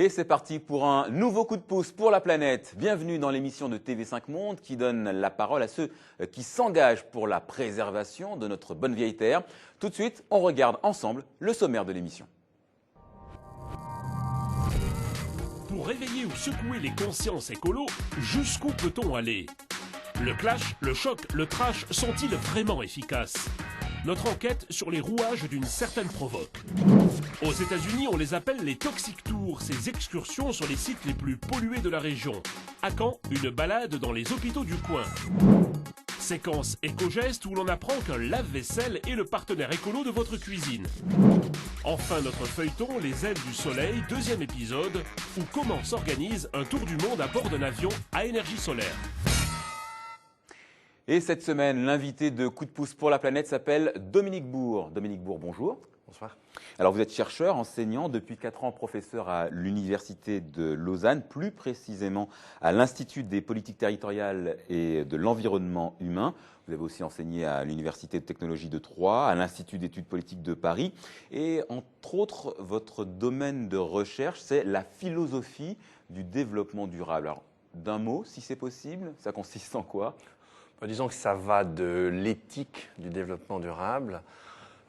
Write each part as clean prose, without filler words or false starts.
Et c'est parti pour un nouveau coup de pouce pour la planète. Bienvenue dans l'émission de TV5 Monde qui donne la parole à ceux qui s'engagent pour la préservation de notre bonne vieille Terre. Tout de suite, on regarde ensemble le sommaire de l'émission. Pour réveiller ou secouer les consciences écolos, jusqu'où peut-on aller? Le clash, le choc, le trash sont-ils vraiment efficaces? Notre enquête sur les rouages d'une certaine provoque. Aux États-Unis, on les appelle les Toxic Tours, ces excursions sur les sites les plus pollués de la région. À Caen, une balade dans les hôpitaux du coin. Séquence éco-geste où l'on apprend qu'un lave-vaisselle est le partenaire écolo de votre cuisine. Enfin, notre feuilleton Les ailes du soleil, deuxième épisode, où comment s'organise un tour du monde à bord d'un avion à énergie solaire. Et cette semaine, l'invité de Coup de pouce pour la planète s'appelle Dominique Bourg. Dominique Bourg, bonjour. Bonsoir. Alors vous êtes chercheur, enseignant, depuis 4 ans professeur à l'Université de Lausanne, plus précisément à l'Institut des politiques territoriales et de l'environnement humain. Vous avez aussi enseigné à l'Université de technologie de Troyes, à l'Institut d'études politiques de Paris. Et entre autres, votre domaine de recherche, c'est la philosophie du développement durable. Alors d'un mot, si c'est possible, ça consiste en quoi ? Disons que ça va de l'éthique du développement durable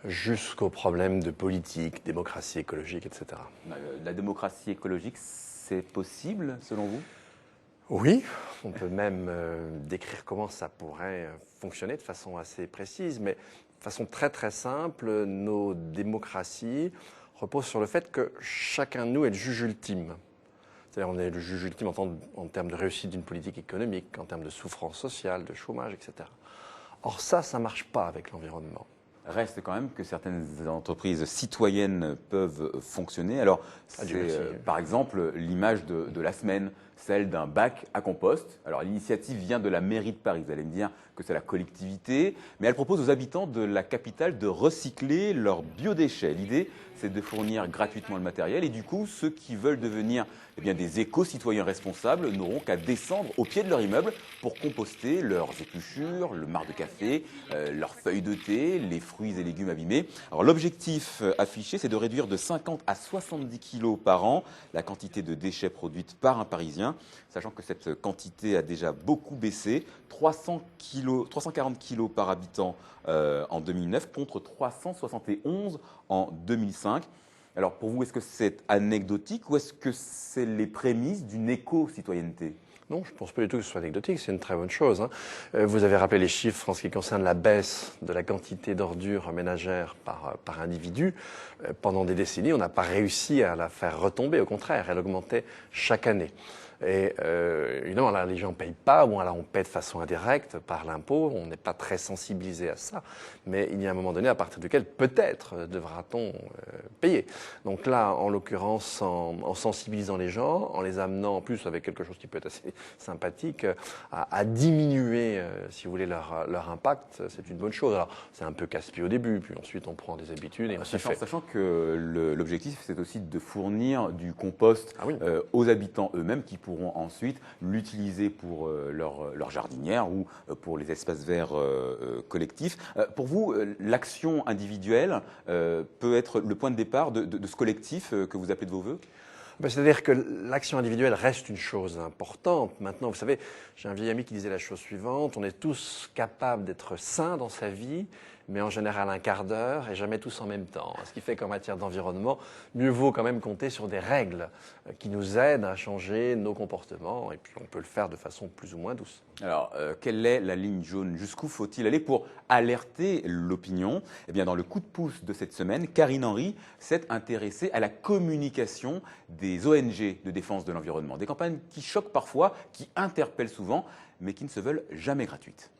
jusqu'aux problèmes de politique, démocratie écologique, etc. La démocratie écologique, c'est possible selon vous ? Oui, on peut même décrire comment ça pourrait fonctionner de façon assez précise, mais de façon très très simple, nos démocraties reposent sur le fait que chacun de nous est le juge ultime. C'est-à-dire on est le juge ultime en termes de réussite d'une politique économique, en termes de souffrance sociale, de chômage, etc. Or ça ne marche pas avec l'environnement. Reste quand même que certaines entreprises citoyennes peuvent fonctionner. Alors, c'est par exemple l'image de la semaine, celle d'un bac à compost. Alors, l'initiative vient de la mairie de Paris. Vous allez me dire que c'est la collectivité, mais elle propose aux habitants de la capitale de recycler leurs biodéchets. L'idée, c'est de fournir gratuitement le matériel et du coup, ceux qui veulent devenir des éco-citoyens responsables n'auront qu'à descendre au pied de leur immeuble pour composter leurs épluchures, le marc de café, leurs feuilles de thé, les fruits et légumes abîmés. Alors l'objectif affiché, c'est de réduire de 50 à 70 kilos par an la quantité de déchets produite par un Parisien, sachant que cette quantité a déjà beaucoup baissé, 340 kilos par habitant en 2009 contre 371 en 2005. Alors pour vous, est-ce que c'est anecdotique ou est-ce que c'est les prémices d'une éco-citoyenneté ? Non, je ne pense pas du tout que ce soit anecdotique, c'est une très bonne chose. Vous avez rappelé les chiffres en ce qui concerne la baisse de la quantité d'ordures ménagères par individu. Pendant des décennies, on n'a pas réussi à la faire retomber, au contraire, elle augmentait chaque année. Et évidemment, là, les gens ne payent pas, bon, là, on paie de façon indirecte par l'impôt, on n'est pas très sensibilisé à ça, mais il y a un moment donné à partir duquel peut-être devra-t-on payer. Donc là, en l'occurrence, en sensibilisant les gens, en les amenant en plus avec quelque chose qui peut être assez sympathique, à diminuer, si vous voulez, leur impact, c'est une bonne chose. Alors, c'est un peu casse-pied au début, puis ensuite on prend des habitudes et on s'y fait. Sachant que l'objectif, c'est aussi de fournir du compost aux habitants eux-mêmes qui pourront ensuite l'utiliser pour leur jardinière ou pour les espaces verts collectifs. Pour vous, l'action individuelle peut être le point de départ de ce collectif que vous appelez de vos voeux ? C'est-à-dire que l'action individuelle reste une chose importante. Maintenant, vous savez, j'ai un vieil ami qui disait la chose suivante, on est tous capables d'être sains dans sa vie, mais en général un quart d'heure et jamais tous en même temps. Ce qui fait qu'en matière d'environnement, mieux vaut quand même compter sur des règles qui nous aident à changer nos comportements et puis on peut le faire de façon plus ou moins douce. Alors, quelle est la ligne jaune ? Jusqu'où faut-il aller pour alerter l'opinion ? Eh bien, dans le coup de pouce de cette semaine, Karine Henry s'est intéressée à la communication des ONG de défense de l'environnement. Des campagnes qui choquent parfois, qui interpellent souvent, mais qui ne se veulent jamais gratuites.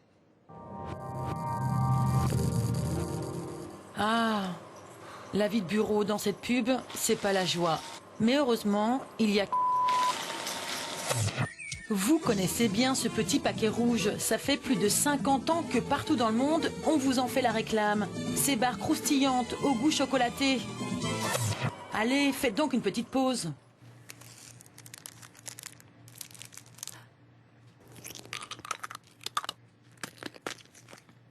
Ah, la vie de bureau dans cette pub, c'est pas la joie. Mais heureusement, il y a... Vous connaissez bien ce petit paquet rouge. Ça fait plus de 50 ans que partout dans le monde, on vous en fait la réclame. Ces barres croustillantes au goût chocolaté. Allez, faites donc une petite pause.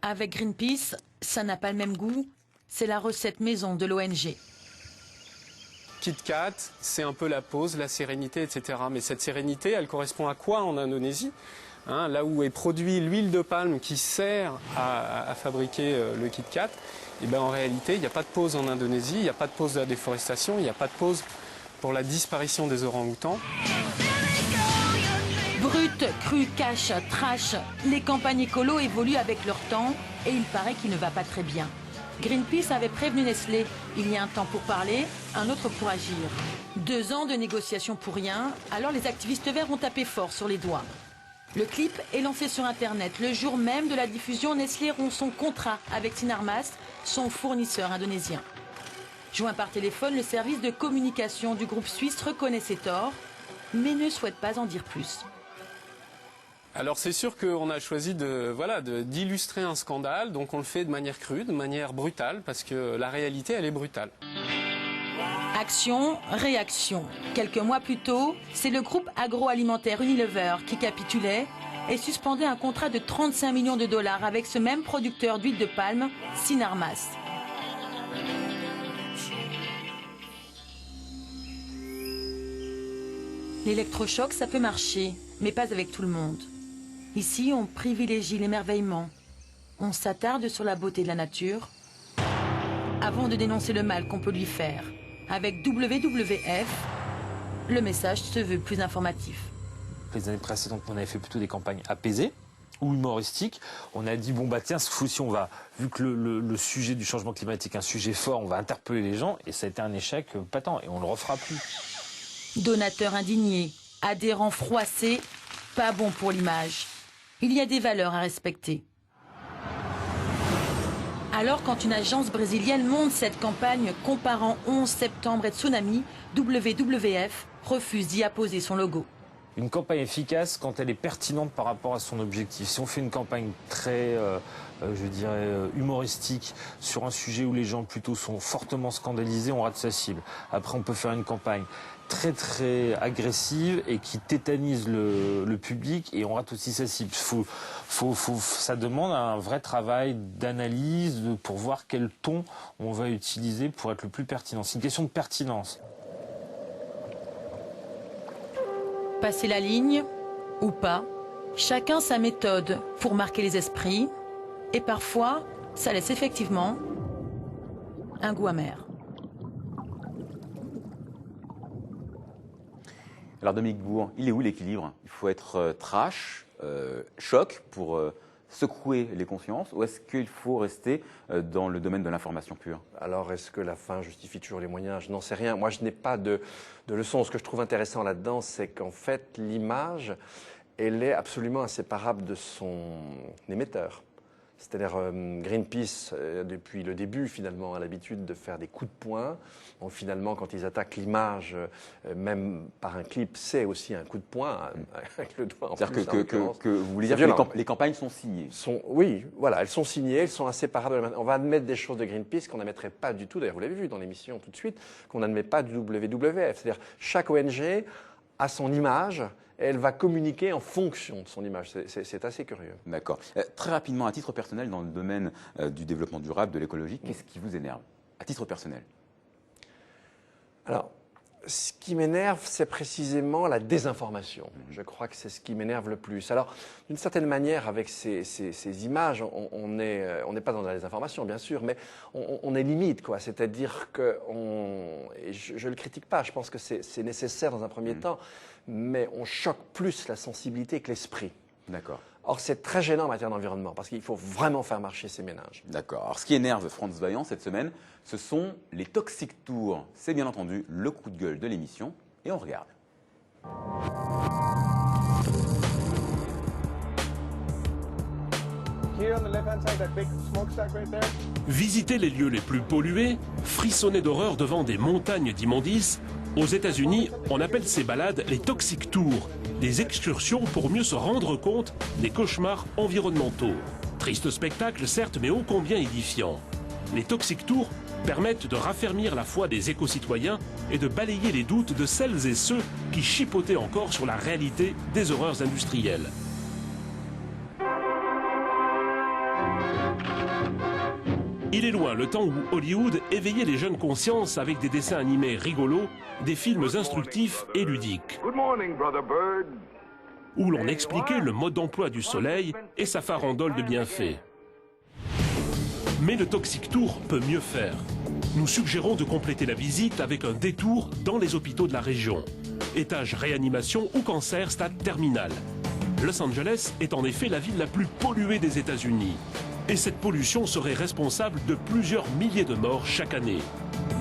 Avec Greenpeace, ça n'a pas le même goût. C'est la recette maison de l'ONG. Kit Kat, c'est un peu la pause, la sérénité, etc. Mais cette sérénité, elle correspond à quoi en Indonésie ? Là où est produit l'huile de palme qui sert à fabriquer le Kit Kat, et ben en réalité, il n'y a pas de pause en Indonésie, il n'y a pas de pause de la déforestation, il n'y a pas de pause pour la disparition des orang-outans. Brut, cru, cash, trash, les campagnes écolo évoluent avec leur temps et il paraît qu'il ne va pas très bien. Greenpeace avait prévenu Nestlé. Il y a un temps pour parler, un autre pour agir. 2 ans de négociations pour rien, alors les activistes verts ont tapé fort sur les doigts. Le clip est lancé sur Internet. Le jour même de la diffusion, Nestlé rompt son contrat avec Sinarmas, son fournisseur indonésien. Joint par téléphone, le service de communication du groupe suisse reconnaît ses torts, mais ne souhaite pas en dire plus. Alors c'est sûr qu'on a choisi d'illustrer un scandale, donc on le fait de manière crue, de manière brutale, parce que la réalité, elle est brutale. Action, réaction. Quelques mois plus tôt, c'est le groupe agroalimentaire Unilever qui capitulait et suspendait un contrat de 35 millions de dollars avec ce même producteur d'huile de palme, Sinarmas. L'électrochoc, ça peut marcher, mais pas avec tout le monde. Ici, on privilégie l'émerveillement. On s'attarde sur la beauté de la nature avant de dénoncer le mal qu'on peut lui faire. Avec WWF, le message se veut plus informatif. Les années précédentes, on avait fait plutôt des campagnes apaisées ou humoristiques. On a dit, bon bah tiens, ce coup-ci, on va, vu que le sujet du changement climatique est un sujet fort, on va interpeller les gens, et ça a été un échec patent, et on ne le refera plus. Donateurs indignés, adhérents froissés, pas bon pour l'image. Il y a des valeurs à respecter. Alors, quand une agence brésilienne monte cette campagne comparant 11 septembre et tsunami, WWF refuse d'y apposer son logo. Une campagne efficace quand elle est pertinente par rapport à son objectif. Si on fait une campagne très, je dirais, humoristique sur un sujet où les gens plutôt sont fortement scandalisés, on rate sa cible. Après, on peut faire une campagne très agressive et qui tétanise le public et on rate aussi sa cible. Ça demande un vrai travail d'analyse pour voir quel ton on va utiliser pour être le plus pertinent. C'est une question de pertinence. Passer la ligne ou pas, chacun sa méthode pour marquer les esprits et parfois, ça laisse effectivement un goût amer. Alors Dominique Bourg, il est où l'équilibre? Il faut être trash, choc pour secouer les consciences, ou est-ce qu'il faut rester dans le domaine de l'information pure? Alors, est-ce que la fin justifie toujours les moyens? Je n'en sais rien. Moi, je n'ai pas de leçon. Ce que je trouve intéressant là-dedans, c'est qu'en fait, l'image, elle est absolument inséparable de son émetteur. C'est-à-dire Greenpeace, depuis le début, finalement, a l'habitude de faire des coups de poing. Donc, finalement, quand ils attaquent l'image, même par un clip, c'est aussi un coup de poing avec le doigt en plus. C'est-à-dire que vous voulez dire que les campagnes sont signées? Oui, voilà, elles sont signées, elles sont inséparables. On va admettre des choses de Greenpeace qu'on n'admettrait pas du tout, d'ailleurs vous l'avez vu dans l'émission tout de suite, qu'on n'admet pas du WWF. C'est-à-dire chaque ONG a son image, et elle va communiquer en fonction de son image. C'est assez curieux. D'accord. Très rapidement, à titre personnel, dans le domaine du développement durable, de l'écologie, qu'est-ce qui vous énerve, à titre personnel? Alors, ce qui m'énerve, c'est précisément la désinformation. Je crois que c'est ce qui m'énerve le plus. Alors, d'une certaine manière, avec ces images, on n'est pas dans la désinformation, bien sûr, mais on est limite, quoi. C'est-à-dire que, et je ne le critique pas, je pense que c'est nécessaire dans un premier temps, mais on choque plus la sensibilité que l'esprit. D'accord. Or, c'est très gênant en matière d'environnement, parce qu'il faut vraiment faire marcher ces ménages. D'accord. Alors, ce qui énerve Frantz Vaillant cette semaine, ce sont les Toxic Tours. C'est bien entendu le coup de gueule de l'émission, et on regarde. Visiter les lieux les plus pollués, frissonner d'horreur devant des montagnes d'immondices. Aux États-Unis, on appelle ces balades les Toxic Tours, des excursions pour mieux se rendre compte des cauchemars environnementaux. Triste spectacle, certes, mais ô combien édifiant. Les Toxic Tours permettent de raffermir la foi des éco-citoyens et de balayer les doutes de celles et ceux qui chipotaient encore sur la réalité des horreurs industrielles. Il est loin le temps où Hollywood éveillait les jeunes consciences avec des dessins animés rigolos, des films instructifs et ludiques, où l'on expliquait le mode d'emploi du soleil et sa farandole de bienfaits. Mais le Toxic Tour peut mieux faire. Nous suggérons de compléter la visite avec un détour dans les hôpitaux de la région. Étage réanimation ou cancer stade terminal. Los Angeles est en effet la ville la plus polluée des États-Unis. Et cette pollution serait responsable de plusieurs milliers de morts chaque année.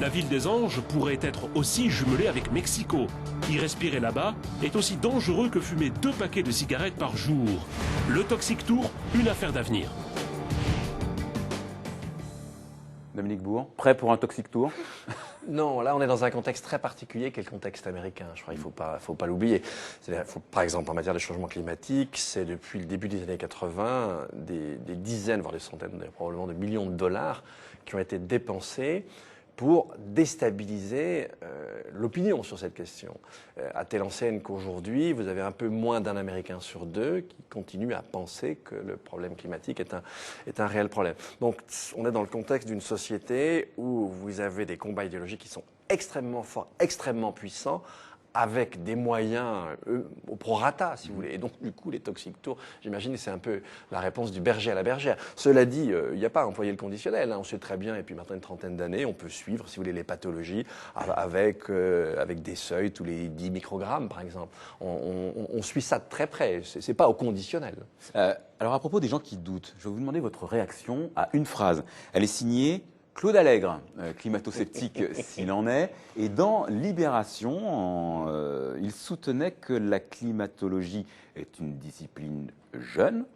La ville des Anges pourrait être aussi jumelée avec Mexico. Y respirer là-bas est aussi dangereux que fumer 2 paquets de cigarettes par jour. Le Toxic Tour, une affaire d'avenir. Dominique Bourg, prêt pour un Toxic Tour? Non, là on est dans un contexte très particulier qui est le contexte américain. Je crois qu'il ne faut pas l'oublier. Par exemple, en matière de changement climatique, c'est depuis le début des années 80 des dizaines, voire des centaines, probablement de millions de dollars qui ont été dépensés pour déstabiliser l'opinion sur cette question. À telle enseigne qu'aujourd'hui, vous avez un peu moins d'un Américain sur 2 qui continue à penser que le problème climatique est un réel problème. Donc on est dans le contexte d'une société où vous avez des combats idéologiques qui sont extrêmement forts, extrêmement puissants, avec des moyens au prorata, si vous voulez. Et donc, du coup, les Toxic Tours, j'imagine, c'est un peu la réponse du berger à la bergère. Cela dit, il n'y a pas à employer le conditionnel. Hein. On sait très bien, et puis maintenant une trentaine d'années, on peut suivre, si vous voulez, les pathologies avec des seuils tous les 10 microgrammes, par exemple. On suit ça de très près. Ce n'est pas au conditionnel. Alors, à propos des gens qui doutent, je vais vous demander votre réaction à une phrase. Elle est signée Claude Allègre, climato-sceptique s'il en est, et dans Libération, il soutenait que la climatologie est une discipline jeune,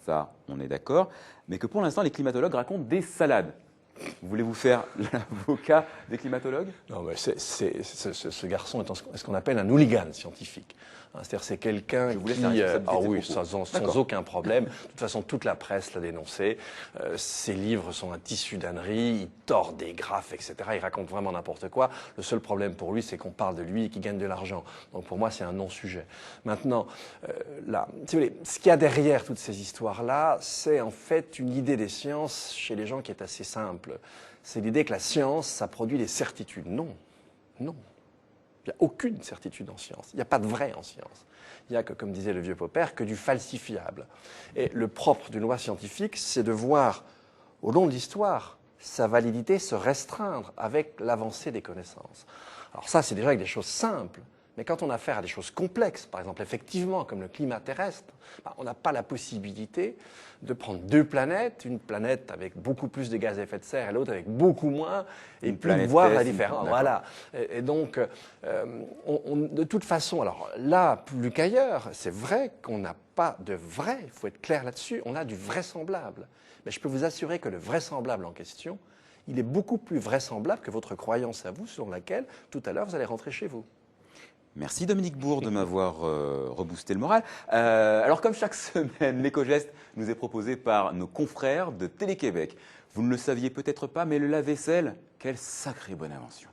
ça on est d'accord, mais que pour l'instant les climatologues racontent des salades. Voulez-vous faire l'avocat des climatologues? Non, mais ce garçon est ce qu'on appelle un hooligan scientifique. C'est-à-dire c'est quelqu'un qui... Ah oui, sans aucun problème. De toute façon, toute la presse l'a dénoncé. Ses livres sont un tissu d'ânerie, il tord des graphes, etc. Il raconte vraiment n'importe quoi. Le seul problème pour lui, c'est qu'on parle de lui et qu'il gagne de l'argent. Donc pour moi, c'est un non-sujet. Maintenant, là, si vous voulez, ce qu'il y a derrière toutes ces histoires-là, c'est en fait une idée des sciences chez les gens qui est assez simple. C'est l'idée que la science, ça produit des certitudes. Non, non. Il n'y a aucune certitude en science. Il n'y a pas de vrai en science. Il n'y a que, comme disait le vieux Popper, que du falsifiable. Et le propre d'une loi scientifique, c'est de voir, au long de l'histoire, sa validité se restreindre avec l'avancée des connaissances. Alors ça, c'est déjà avec des choses simples. Mais quand on a affaire à des choses complexes, par exemple, effectivement, comme le climat terrestre, on n'a pas la possibilité de prendre 2 planètes, une planète avec beaucoup plus de gaz à effet de serre et l'autre avec beaucoup moins, et puis voir la différence. Voilà. Et donc, de toute façon, alors là, plus qu'ailleurs, c'est vrai qu'on n'a pas de vrai, il faut être clair là-dessus, on a du vraisemblable. Mais je peux vous assurer que le vraisemblable en question, il est beaucoup plus vraisemblable que votre croyance à vous, selon laquelle, tout à l'heure, vous allez rentrer chez vous. Merci Dominique Bourg de m'avoir reboosté le moral. Alors comme chaque semaine, l'éco-geste nous est proposé par nos confrères de Télé-Québec. Vous ne le saviez peut-être pas, mais le lave-vaisselle, quelle sacrée bonne invention.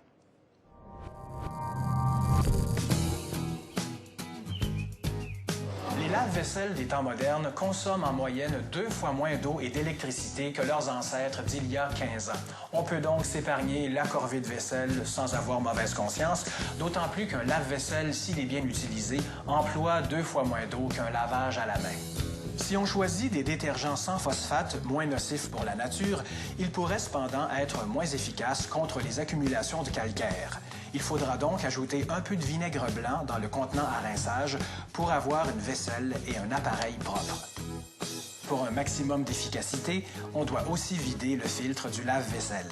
Les lave-vaisselle des temps modernes consomment en moyenne 2 fois moins d'eau et d'électricité que leurs ancêtres d'il y a 15 ans. On peut donc s'épargner la corvée de vaisselle sans avoir mauvaise conscience, d'autant plus qu'un lave-vaisselle, s'il est bien utilisé, emploie 2 fois moins d'eau qu'un lavage à la main. Si on choisit des détergents sans phosphate, moins nocifs pour la nature, ils pourraient cependant être moins efficaces contre les accumulations de calcaire. Il faudra donc ajouter un peu de vinaigre blanc dans le contenant à rinçage pour avoir une vaisselle et un appareil propre. Pour un maximum d'efficacité, on doit aussi vider le filtre du lave-vaisselle.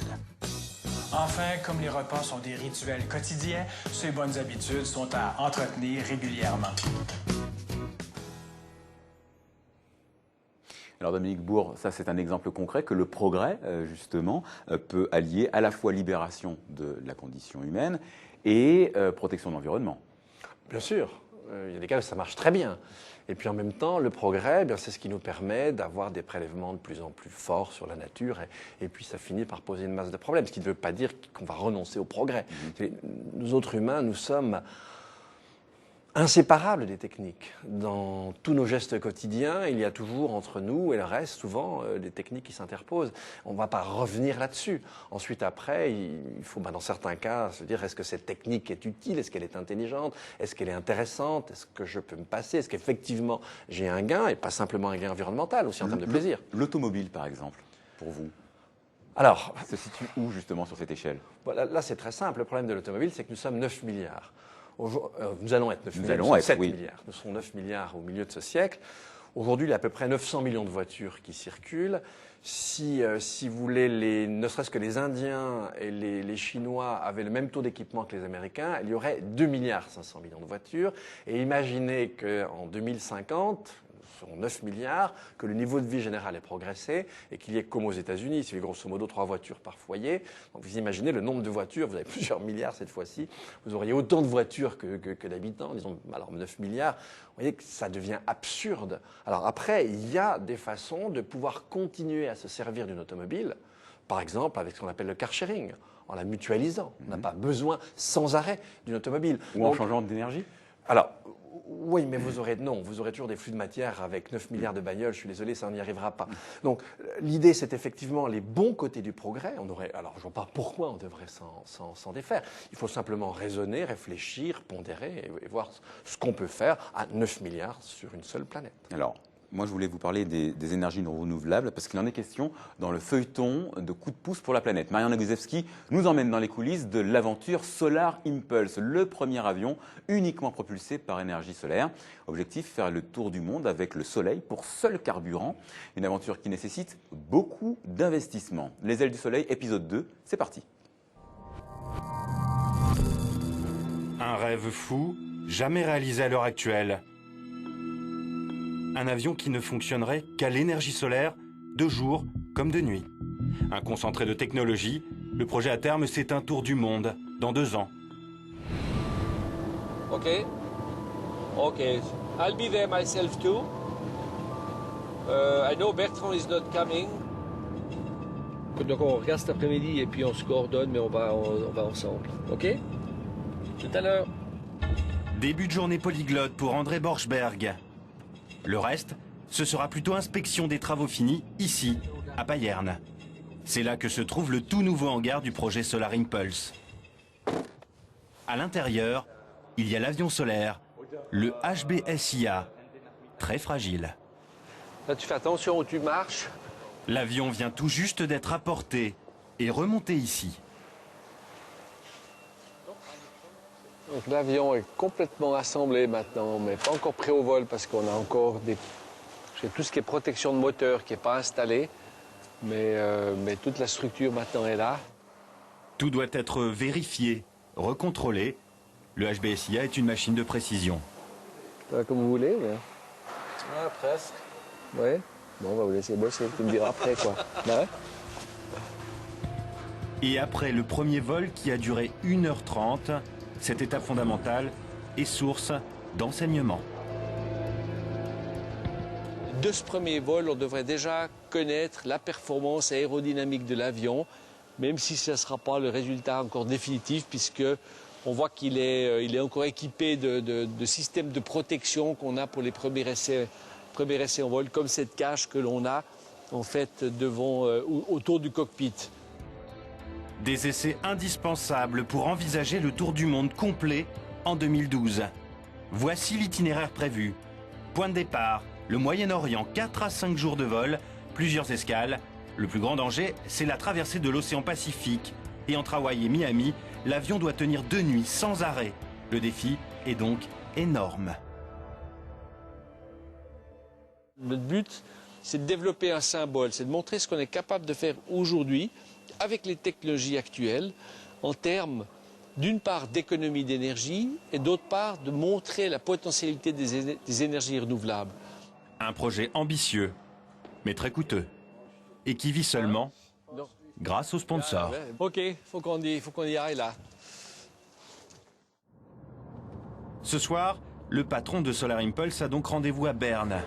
Enfin, comme les repas sont des rituels quotidiens, ces bonnes habitudes sont à entretenir régulièrement. Alors Dominique Bourg, ça c'est un exemple concret que le progrès, justement, peut allier à la fois libération de la condition humaine et protection de l'environnement. Bien sûr, il y a des cas où ça marche très bien. Et puis en même temps, le progrès, c'est ce qui nous permet d'avoir des prélèvements de plus en plus forts sur la nature. Et puis ça finit par poser une masse de problèmes, ce qui ne veut pas dire qu'on va renoncer au progrès. Nous autres humains, nous sommes inséparable des techniques. Dans tous nos gestes quotidiens, il y a toujours entre nous et le reste, souvent, des techniques qui s'interposent. On ne va pas revenir là-dessus. Ensuite, après, il faut, dans certains cas, se dire est-ce que cette technique est utile, est-ce qu'elle est intelligente, est-ce qu'elle est intéressante, est-ce que je peux me passer, est-ce qu'effectivement j'ai un gain, et pas simplement un gain environnemental, aussi en termes de plaisir. L'automobile, par exemple, pour vous, alors, se situe où, justement, sur cette échelle? Là, c'est très simple. Le problème de l'automobile, c'est que nous sommes 9 milliards. Nous allons être 9 milliards, nous sommes 7 oui. milliards. Nous serons 9 milliards au milieu de ce siècle. Aujourd'hui, il y a à peu près 900 millions de voitures qui circulent. Si vous voulez, ne serait-ce que les Indiens et les Chinois avaient le même taux d'équipement que les Américains, il y aurait 2 milliards 500 millions de voitures. Et imaginez qu'en 2050, nous serons 9 milliards, que le niveau de vie général ait progressé et qu'il y ait, comme aux États-Unis, il suffit grosso modo 3 voitures par foyer. Donc vous imaginez le nombre de voitures, vous avez plusieurs milliards cette fois-ci, vous auriez autant de voitures que d'habitants, disons, alors 9 milliards, vous voyez que ça devient absurde. Alors après, il y a des façons de pouvoir continuer à se servir d'une automobile, par exemple avec ce qu'on appelle le car sharing, en la mutualisant. On n'a pas besoin sans arrêt d'une automobile. Ou en changeant d'énergie? Alors, oui, mais vous aurez toujours des flux de matière avec 9 milliards de bagnoles, je suis désolé, ça n'y arrivera pas. Donc, l'idée, c'est effectivement les bons côtés du progrès. Alors, je ne vois pas pourquoi on devrait s'en défaire. Il faut simplement raisonner, réfléchir, pondérer et voir ce qu'on peut faire à 9 milliards sur une seule planète. Alors, moi, je voulais vous parler des énergies renouvelables parce qu'il en est question dans le feuilleton de Coup de pouce pour la planète. Marianna Guzewski nous emmène dans les coulisses de l'aventure Solar Impulse, le premier avion uniquement propulsé par énergie solaire. Objectif, faire le tour du monde avec le soleil pour seul carburant. Une aventure qui nécessite beaucoup d'investissement. Les ailes du soleil, épisode 2, c'est parti. Un rêve fou, jamais réalisé à l'heure actuelle. Un avion qui ne fonctionnerait qu'à l'énergie solaire, de jour comme de nuit. Un concentré de technologie, le projet à terme, c'est un tour du monde, dans 2 ans. OK. I'll be there myself too. I know Bertrand is not coming. Donc on regarde cet après-midi et puis on se coordonne, mais on va ensemble. OK? Tout à l'heure. Début de journée polyglotte pour André Borschberg. Le reste, ce sera plutôt inspection des travaux finis, ici, à Payerne. C'est là que se trouve le tout nouveau hangar du projet Solar Impulse. À l'intérieur, il y a l'avion solaire, le HBSIA, très fragile. Là, tu fais attention où tu marches. L'avion vient tout juste d'être apporté et remonté ici. Donc l'avion est complètement assemblé maintenant, mais pas encore prêt au vol parce qu'on a encore tout ce qui est protection de moteur qui n'est pas installé, mais toute la structure maintenant est là. Tout doit être vérifié, recontrôlé. Le HBSIA est une machine de précision. Comme vous voulez, mais... Ouais, presque. Ouais. Bon, on va vous laisser bosser, tu me diras après, quoi. Ouais. Et après le premier vol qui a duré 1h30, cette étape fondamentale est source d'enseignement. De ce premier vol, on devrait déjà connaître la performance aérodynamique de l'avion, même si ce ne sera pas le résultat encore définitif, puisque on voit qu'il est encore équipé de systèmes de protection qu'on a pour les premiers essais en vol, comme cette cage que l'on a en fait autour du cockpit. Des essais indispensables pour envisager le tour du monde complet en 2012. Voici l'itinéraire prévu. Point de départ, le Moyen-Orient, 4 à 5 jours de vol, plusieurs escales. Le plus grand danger, c'est la traversée de l'océan Pacifique. Et entre Hawaï et Miami, l'avion doit tenir 2 nuits sans arrêt. Le défi est donc énorme. Notre but, c'est de développer un symbole, c'est de montrer ce qu'on est capable de faire aujourd'hui avec les technologies actuelles en termes, d'une part, d'économie d'énergie et d'autre part, de montrer la potentialité des énergies renouvelables. Un projet ambitieux, mais très coûteux, et qui vit seulement grâce aux sponsors. OK, faut qu'on y aille là. Ce soir, le patron de Solar Impulse a donc rendez-vous à Berne.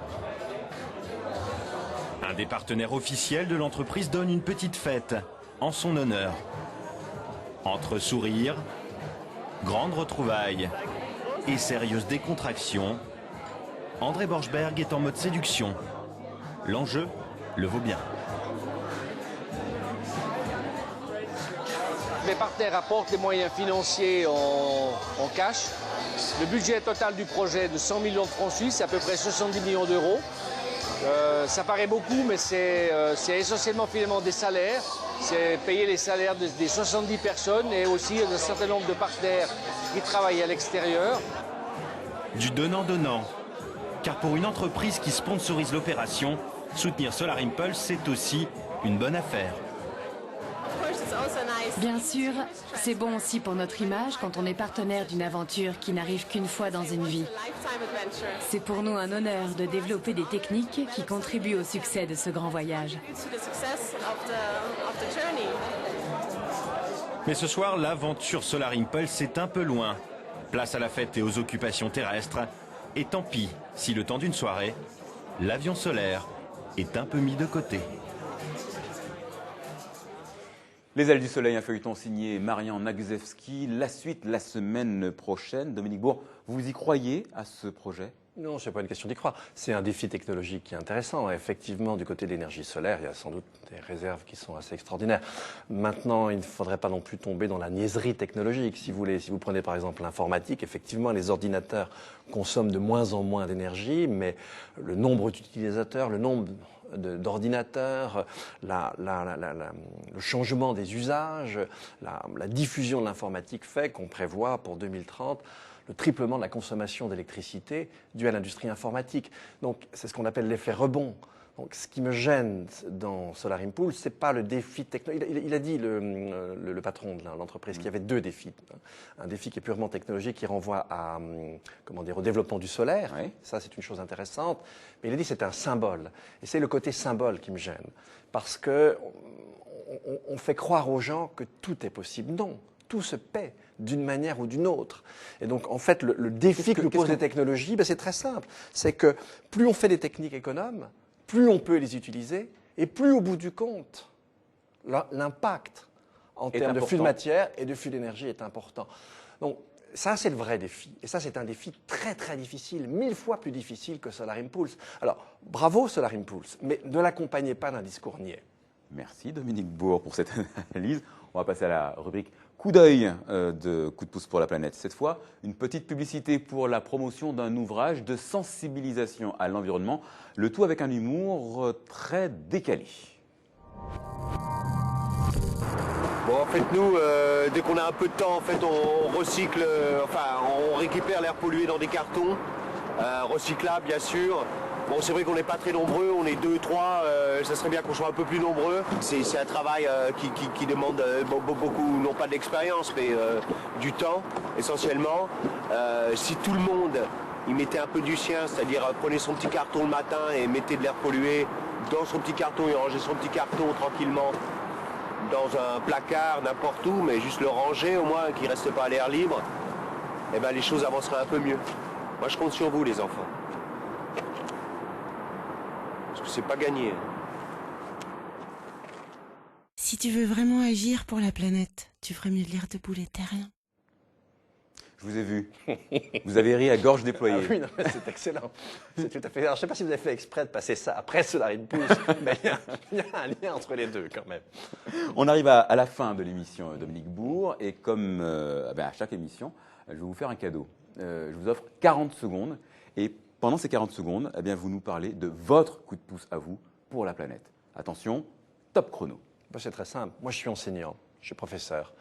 Un des partenaires officiels de l'entreprise donne une petite fête en son honneur. Entre sourires, grandes retrouvailles et sérieuse décontraction, André Borschberg est en mode séduction. L'enjeu le vaut bien. Les partenaires apportent les moyens financiers en cash. Le budget total du projet est de 100 millions de francs suisses, c'est à peu près 70 millions d'euros. Ça paraît beaucoup, mais c'est essentiellement finalement des salaires. C'est payer les salaires des 70 personnes et aussi d'un certain nombre de partenaires qui travaillent à l'extérieur. Du donnant-donnant. Car pour une entreprise qui sponsorise l'opération, soutenir Solar Impulse, c'est aussi une bonne affaire. Bien sûr, c'est bon aussi pour notre image quand on est partenaire d'une aventure qui n'arrive qu'une fois dans une vie. C'est pour nous un honneur de développer des techniques qui contribuent au succès de ce grand voyage. Mais ce soir, l'aventure Solar Impulse est un peu loin. Place à la fête et aux occupations terrestres. Et tant pis si le temps d'une soirée, l'avion solaire est un peu mis de côté. Les ailes du soleil, un feuilleton signé Marian Nagzewski. La suite la semaine prochaine. Dominique Bourg, vous y croyez à ce projet ? Non, ce n'est pas une question d'y croire. C'est un défi technologique qui est intéressant. Effectivement, du côté de l'énergie solaire, il y a sans doute des réserves qui sont assez extraordinaires. Maintenant, il ne faudrait pas non plus tomber dans la niaiserie technologique, si vous voulez. Si vous prenez par exemple l'informatique, effectivement, les ordinateurs consomment de moins en moins d'énergie, mais le nombre d'utilisateurs, le nombre d'ordinateurs, le changement des usages, la diffusion de l'informatique fait qu'on prévoit pour 2030 le triplement de la consommation d'électricité due à l'industrie informatique. Donc c'est ce qu'on appelle l'effet rebond. Donc ce qui me gêne dans Solar Impulse, ce n'est pas le défi technologique. Il a dit, le patron de l'entreprise, qu'il y avait deux défis. Un défi qui est purement technologique, qui renvoie à, au développement du solaire. Oui. Ça, c'est une chose intéressante. Mais il a dit que c'est un symbole. Et c'est le côté symbole qui me gêne. Parce qu'on fait croire aux gens que tout est possible. Non, tout se paie d'une manière ou d'une autre. Et donc, en fait, le défi que nous posent les technologies, c'est très simple. C'est que plus on fait des techniques économes, plus on peut les utiliser, et plus au bout du compte, l'impact en termes de flux de matière et de flux d'énergie est important. Donc ça, c'est le vrai défi. Et ça, c'est un défi très, très difficile, 1000 fois plus difficile que Solar Impulse. Alors, bravo Solar Impulse, mais ne l'accompagnez pas d'un discours niais. Merci Dominique Bourg pour cette analyse. On va passer à la rubrique coup d'œil de Coup de pouce pour la planète. Cette fois, une petite publicité pour la promotion d'un ouvrage de sensibilisation à l'environnement, le tout avec un humour très décalé. Bon, en fait, nous, dès qu'on a un peu de temps, en fait, on recycle, on récupère l'air pollué dans des cartons, recyclables bien sûr. Bon, c'est vrai qu'on n'est pas très nombreux, on est 2, 3, ça serait bien qu'on soit un peu plus nombreux. C'est un travail qui demande beaucoup, non pas de l'expérience, mais du temps, essentiellement. Si tout le monde y mettait un peu du sien, c'est-à-dire prenez son petit carton le matin et mettez de l'air pollué dans son petit carton et rangez son petit carton tranquillement dans un placard, n'importe où, mais juste le ranger au moins, qu'il ne reste pas à l'air libre, eh ben, les choses avanceraient un peu mieux. Moi, je compte sur vous, les enfants. Parce que c'est pas gagné. Si tu veux vraiment agir pour la planète, tu ferais mieux de lire Debout les terriens. Je vous ai vu. Vous avez ri à gorge déployée. Ah oui, non, c'est excellent. C'est tout à fait. Alors, je ne sais pas si vous avez fait exprès de passer ça après Solar Impulse, mais il y a un lien entre les deux quand même. On arrive à la fin de l'émission, Dominique Bourg, et comme à chaque émission, je vais vous faire un cadeau. Je vous offre 40 secondes, et pendant ces 40 secondes, vous nous parlez de votre coup de pouce à vous pour la planète. Attention, top chrono. C'est très simple. Moi, je suis enseignant, je suis professeur.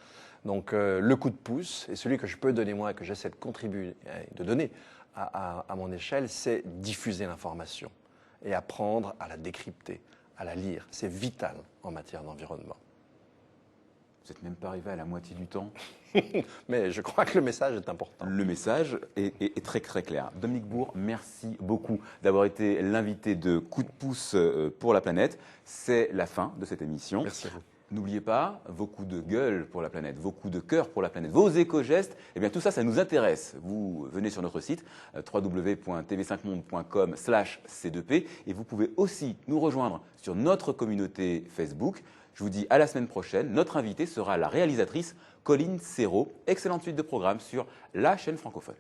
Donc, le coup de pouce, et celui que je peux donner moi, que j'essaie de contribuer, de donner à mon échelle, c'est diffuser l'information et apprendre à la décrypter, à la lire. C'est vital en matière d'environnement. Vous n'êtes même pas arrivé à la moitié du temps. Mais je crois que le message est important. Le message est très très clair. Dominique Bourg, merci beaucoup d'avoir été l'invité de Coup de pouce pour la planète. C'est la fin de cette émission. Merci à vous. N'oubliez pas vos coups de gueule pour la planète, vos coups de cœur pour la planète, vos éco-gestes. Tout ça, ça nous intéresse. Vous venez sur notre site www.tv5monde.com/c2p et vous pouvez aussi nous rejoindre sur notre communauté Facebook. Je vous dis à la semaine prochaine. Notre invitée sera la réalisatrice Colline Serrault. Excellente suite de programme sur la chaîne francophone.